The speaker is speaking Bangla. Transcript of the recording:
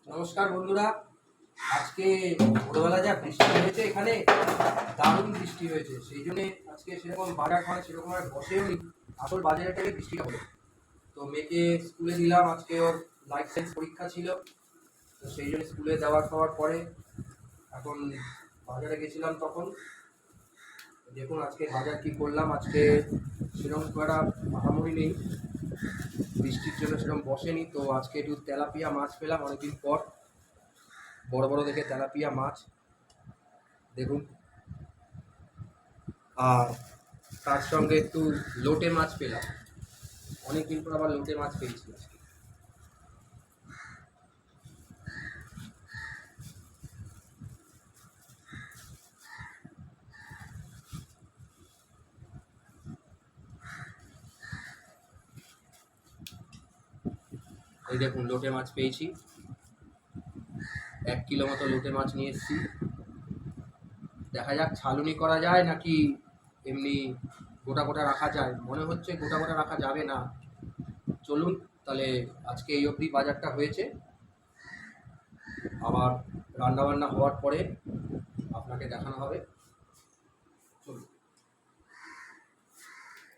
নমস্কার বন্ধুরা। আজকে ভোরবেলা যা বৃষ্টি হয়েছে, এখানে দারুণ বৃষ্টি হয়েছে, সেই জন্য আজকে সেরকম বাজার ঘরে সেরকম আর বসেও নি। আসল বাজারটাকে বৃষ্টিটা হলো। তো মেয়েকে স্কুলে দিলাম, আজকে ওর লাইফ সায়েন্স পরীক্ষা ছিল, তো সেই জন্য স্কুলে যাওয়ার খাওয়ার পরে এখন বাজারে গেছিলাম। তখন দেখুন আজকে বাজার কি করলাম। আজকে সেরকম খুব একটা মারামারি নেই, বৃষ্টির জন্য সেরকম বসেনি। তো আজকে একটু তেলাপিয়া মাছ পেলাম অনেকদিন পর, বড় বড় দেখে তেলাপিয়া মাছ দেখুন। আর তার সঙ্গে একটু লোটে মাছ পেলাম, অনেকদিন পর আবার লোটে মাছ পেয়েছি আজকে। এই দেখুন লোটে মাছ পেয়েছি, 1 কিলো মতো লোটে মাছ নিয়ে এসেছি। দেখা যাক ছালুনি করা যায় নাকি এমনি গোটা গোটা রাখা যায়। মনে হচ্ছে গোটা গোটা রাখা যাবে না। চলুন তাহলে, আজকে এই অবধি বাজারটা হয়েছে, আবার রান্নাবান্না হওয়ার পরে আপনাকে দেখানো হবে।